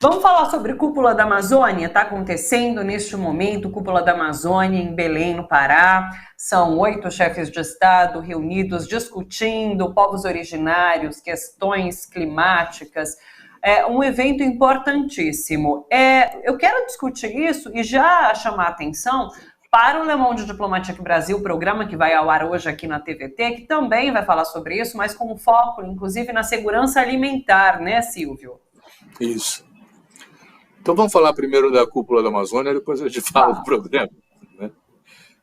Vamos falar sobre Cúpula da Amazônia? Está acontecendo neste momento, Cúpula da Amazônia em Belém, no Pará. São 8 chefes de Estado reunidos discutindo povos originários, questões climáticas. É um evento importantíssimo. Eu quero discutir isso e já chamar a atenção para o Le Monde Diplomatique Brasil, programa que vai ao ar hoje aqui na TVT, que também vai falar sobre isso, mas com foco, inclusive, na segurança alimentar, né, Silvio? Isso. Então vamos falar primeiro da Cúpula da Amazônia, depois a gente fala do programa. Né?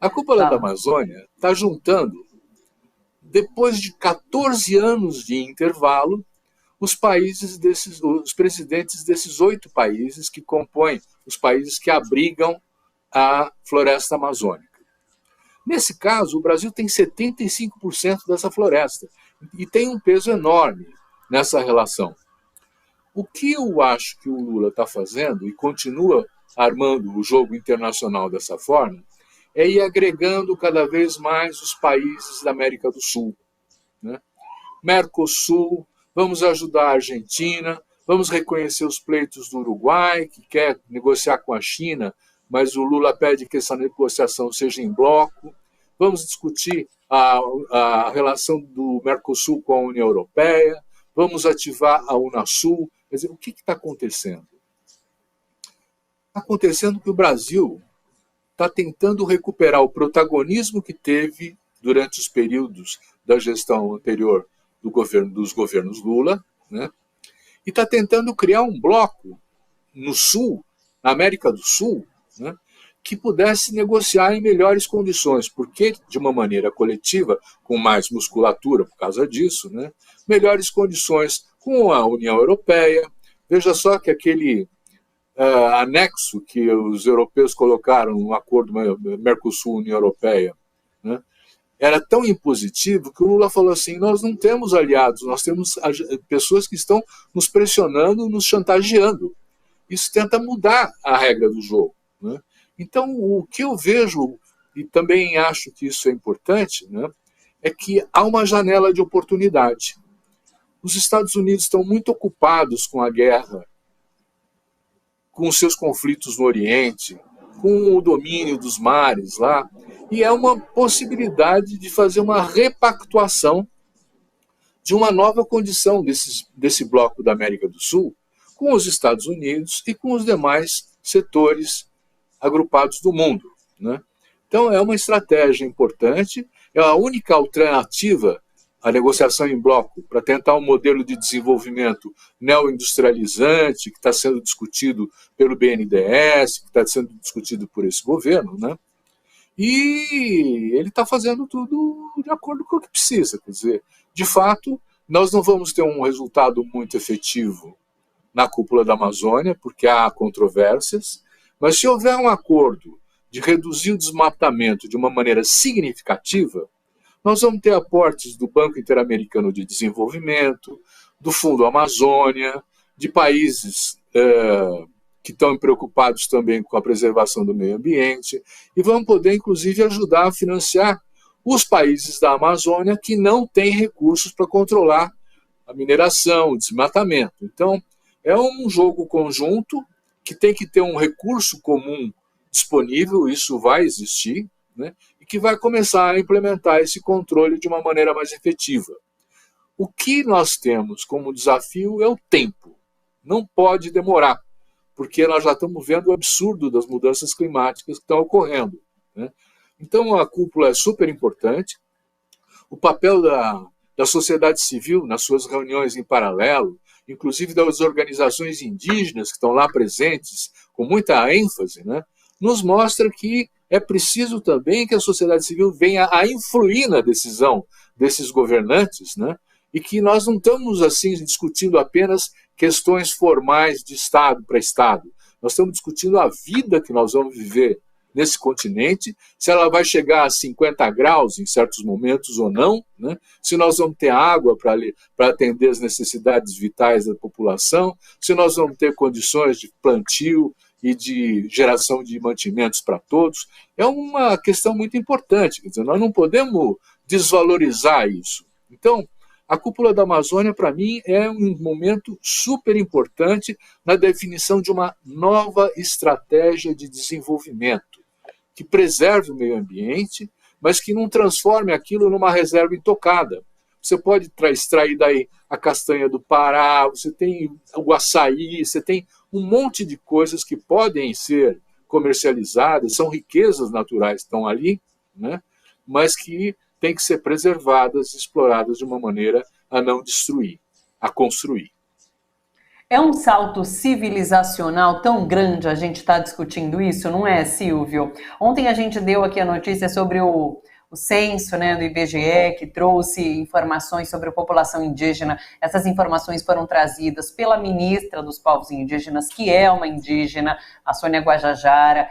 A Cúpula da Amazônia está juntando, depois de 14 anos de intervalo, os presidentes desses 8 países que compõem os países que abrigam a floresta amazônica. Nesse caso, o Brasil tem 75% dessa floresta e tem um peso enorme nessa relação. O que eu acho que o Lula está fazendo, e continua armando o jogo internacional dessa forma, é ir agregando cada vez mais os países da América do Sul. Né? Mercosul, vamos ajudar a Argentina, vamos reconhecer os pleitos do Uruguai, que quer negociar com a China, mas o Lula pede que essa negociação seja em bloco. Vamos discutir a relação do Mercosul com a União Europeia, vamos ativar a Unasul. Quer dizer, o que está acontecendo? Está acontecendo que o Brasil está tentando recuperar o protagonismo que teve durante os períodos da gestão anterior dos governos Lula, né? E está tentando criar um bloco no Sul, na América do Sul, né? Que pudesse negociar em melhores condições, porque, de uma maneira coletiva, com mais musculatura por causa disso, né? Melhores condições com a União Europeia. Veja só que aquele anexo que os europeus colocaram no acordo Mercosul-União Europeia, né, era tão impositivo que o Lula falou assim, nós não temos aliados, nós temos pessoas que estão nos pressionando, nos chantageando. Isso tenta mudar a regra do jogo. Né? Então, o que eu vejo, e também acho que isso é importante, né, é que há uma janela de oportunidade. Os Estados Unidos estão muito ocupados com a guerra, com os seus conflitos no Oriente, com o domínio dos mares lá, e é uma possibilidade de fazer uma repactuação de uma nova condição desse bloco da América do Sul com os Estados Unidos e com os demais setores agrupados do mundo. Né? Então, é uma estratégia importante, é a única alternativa a negociação em bloco para tentar um modelo de desenvolvimento neoindustrializante que está sendo discutido pelo BNDES, que está sendo discutido por esse governo, né? E ele está fazendo tudo de acordo com o que precisa. Quer dizer, de fato, nós não vamos ter um resultado muito efetivo na Cúpula da Amazônia, porque há controvérsias, mas se houver um acordo de reduzir o desmatamento de uma maneira significativa, nós vamos ter aportes do Banco Interamericano de Desenvolvimento, do Fundo Amazônia, de países que estão preocupados também com a preservação do meio ambiente, e vamos poder, inclusive, ajudar a financiar os países da Amazônia que não têm recursos para controlar a mineração, o desmatamento. Então, é um jogo conjunto que tem que ter um recurso comum disponível, isso vai existir, né? E que vai começar a implementar esse controle de uma maneira mais efetiva. O que nós temos como desafio é o tempo. Não pode demorar, porque nós já estamos vendo o absurdo das mudanças climáticas que estão ocorrendo. Né? Então, a cúpula é super importante. O papel da sociedade civil nas suas reuniões em paralelo, inclusive das organizações indígenas que estão lá presentes com muita ênfase, né? Nos mostra que é preciso também que a sociedade civil venha a influir na decisão desses governantes, né? E que nós não estamos assim discutindo apenas questões formais de Estado para Estado. Nós estamos discutindo a vida que nós vamos viver nesse continente, se ela vai chegar a 50 graus em certos momentos ou não, né? Se nós vamos ter água para atender as necessidades vitais da população, se nós vamos ter condições de plantio e de geração de mantimentos para todos, é uma questão muito importante. Quer dizer, nós não podemos desvalorizar isso. Então, A Cúpula da Amazônia, para mim, é um momento super importante na definição de uma nova estratégia de desenvolvimento, que preserve o meio ambiente, mas que não transforme aquilo numa reserva intocada. Você pode extrair daí a castanha do Pará, você tem o açaí, você tem um monte de coisas que podem ser comercializadas, são riquezas naturais que estão ali, né? Mas que têm que ser preservadas, exploradas de uma maneira a não destruir, a construir. É um salto civilizacional tão grande a gente estar discutindo isso, não é, Silvio? Ontem a gente deu aqui a notícia sobre o censo, né, do IBGE, que trouxe informações sobre a população indígena. Essas informações foram trazidas pela ministra dos Povos Indígenas, que é uma indígena, a Sônia Guajajara.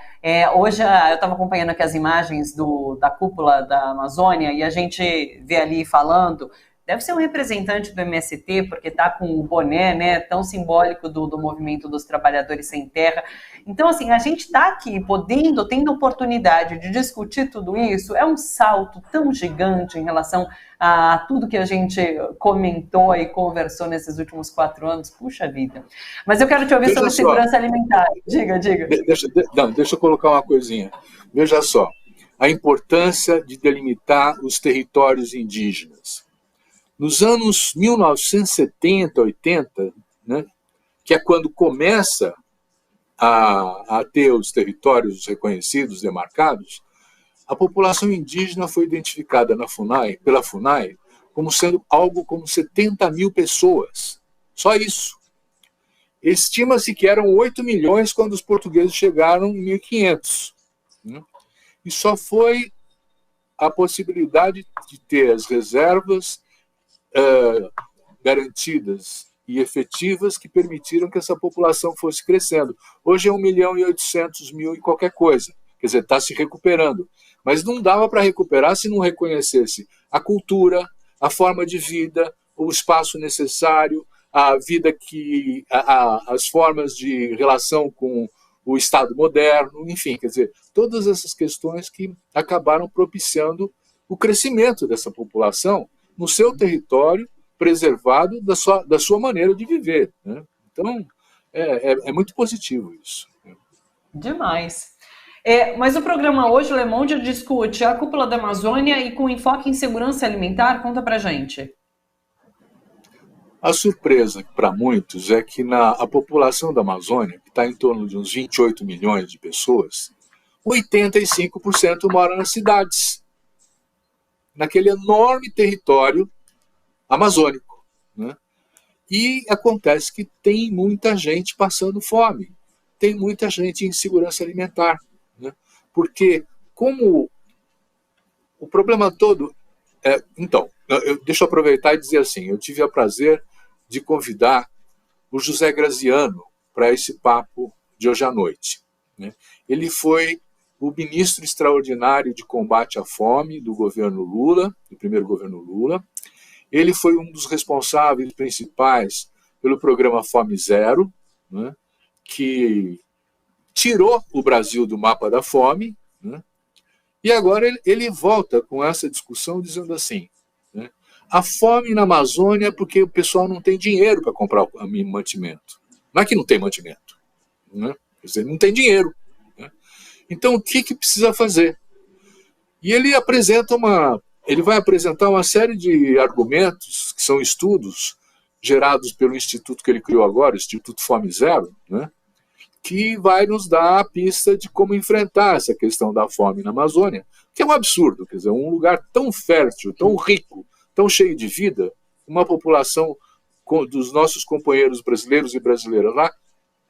Hoje eu estava acompanhando aqui as imagens da cúpula da Amazônia e a gente vê ali falando. Deve ser um representante do MST, porque está com o boné, né, tão simbólico do movimento dos trabalhadores sem terra. Então, assim, a gente está aqui tendo oportunidade de discutir tudo isso, é um salto tão gigante em relação a tudo que a gente comentou e conversou nesses últimos 4 anos. Puxa vida. Mas eu quero te ouvir sobre segurança alimentar. Diga. Deixa eu colocar uma coisinha. Veja só, a importância de delimitar os territórios indígenas. Nos anos 1970, 80, né, que é quando começa a ter os territórios reconhecidos, demarcados, a população indígena foi identificada pela FUNAI como sendo algo como 70 mil pessoas. Só isso. Estima-se que eram 8 milhões quando os portugueses chegaram em 1500. Né? E só foi a possibilidade de ter as reservas garantidas e efetivas que permitiram que essa população fosse crescendo. Hoje é 1.800.000 e qualquer coisa. Quer dizer, está se recuperando. Mas não dava para recuperar se não reconhecesse a cultura, a forma de vida, o espaço necessário, a vida as formas de relação com o Estado moderno, enfim, quer dizer, todas essas questões que acabaram propiciando o crescimento dessa população no seu território, preservado da sua maneira de viver. Né? Então, é muito positivo isso. Demais. Mas o programa hoje, Le Monde, discute a Cúpula da Amazônia e com enfoque em segurança alimentar. Conta pra gente. A surpresa para muitos é que a população da Amazônia, que está em torno de uns 28 milhões de pessoas, 85% mora nas cidades, naquele enorme território amazônico. Né? E acontece que tem muita gente passando fome, tem muita gente em insegurança alimentar. Né? Porque como o problema todo... Então, deixa eu aproveitar e dizer assim, eu tive o prazer de convidar o José Graziano para esse papo de hoje à noite. Né? Ele foi o ministro extraordinário de combate à fome do governo Lula, do primeiro governo Lula. Ele foi um dos responsáveis principais pelo programa Fome Zero, né, que tirou o Brasil do mapa da fome, né, e agora ele volta com essa discussão dizendo assim, né, a fome na Amazônia é porque o pessoal não tem dinheiro para comprar o mantimento. Não é que não tem mantimento, né, quer dizer, não tem dinheiro. Então, o que precisa fazer? E ele vai apresentar uma série de argumentos, que são estudos gerados pelo instituto que ele criou agora, o Instituto Fome Zero, né, que vai nos dar a pista de como enfrentar essa questão da fome na Amazônia, que é um absurdo, quer dizer, um lugar tão fértil, tão rico, tão cheio de vida, uma população dos nossos companheiros brasileiros e brasileiras lá,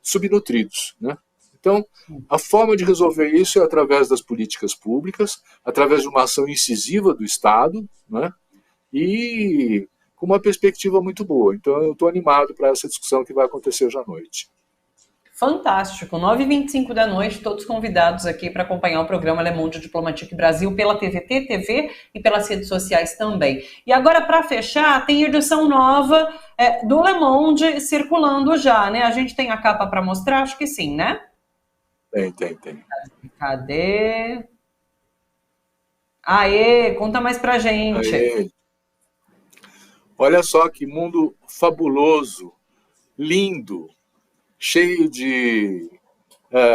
subnutridos, né? Então, a forma de resolver isso é através das políticas públicas, através de uma ação incisiva do Estado, né? E com uma perspectiva muito boa. Então, eu estou animado para essa discussão que vai acontecer hoje à noite. Fantástico. 9h25 da noite, todos convidados aqui para acompanhar o programa Le Monde Diplomatique Brasil pela TVT, TV e pelas redes sociais também. E agora, para fechar, tem edição nova do Le Monde circulando já, né? A gente tem a capa para mostrar? Acho que sim, né? Tem. Cadê? Aê, conta mais pra gente. Aê. Olha só que mundo fabuloso, lindo, cheio de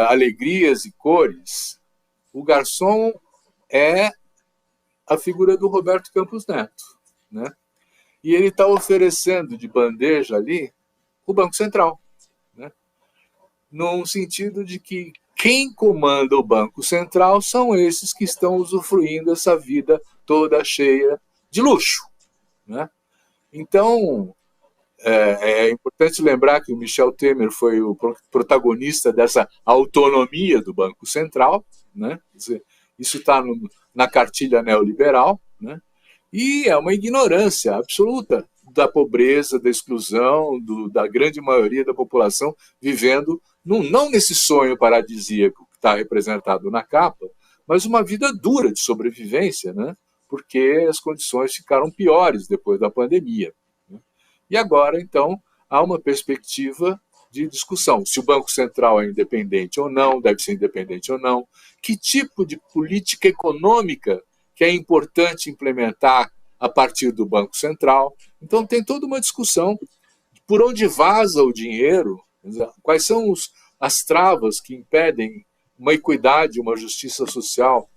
alegrias e cores. O garçom é a figura do Roberto Campos Neto, né? E ele está oferecendo de bandeja ali o Banco Central, né? Num sentido de que quem comanda o Banco Central são esses que estão usufruindo essa vida toda cheia de luxo, né? Então, é importante lembrar que o Michel Temer foi o protagonista dessa autonomia do Banco Central, né? Quer dizer, isso está na cartilha neoliberal, né? E é uma ignorância absoluta da pobreza, da exclusão, da grande maioria da população vivendo, não nesse sonho paradisíaco que está representado na capa, mas uma vida dura de sobrevivência, né? Porque as condições ficaram piores depois da pandemia. E agora, então, há uma perspectiva de discussão. Se o Banco Central é independente ou não, deve ser independente ou não, que tipo de política econômica que é importante implementar a partir do Banco Central. Então, tem toda uma discussão por onde vaza o dinheiro, quais são as travas que impedem uma equidade, uma justiça social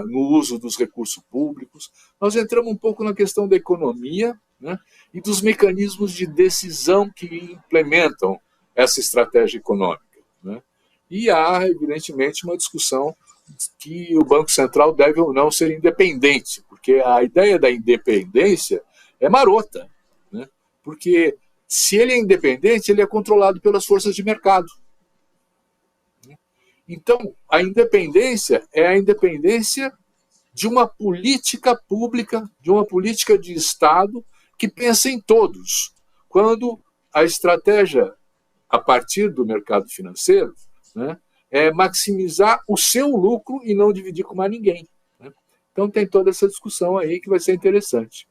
no uso dos recursos públicos. Nós entramos um pouco na questão da economia, né, e dos mecanismos de decisão que implementam essa estratégia econômica, né? E há, evidentemente, uma discussão que o Banco Central deve ou não ser independente, porque a ideia da independência é marota, né? Porque se ele é independente, ele é controlado pelas forças de mercado. Então, a independência é a independência de uma política pública, de uma política de Estado que pensa em todos, quando a estratégia, a partir do mercado financeiro, né, é maximizar o seu lucro e não dividir com mais ninguém, né? Então tem toda essa discussão aí que vai ser interessante.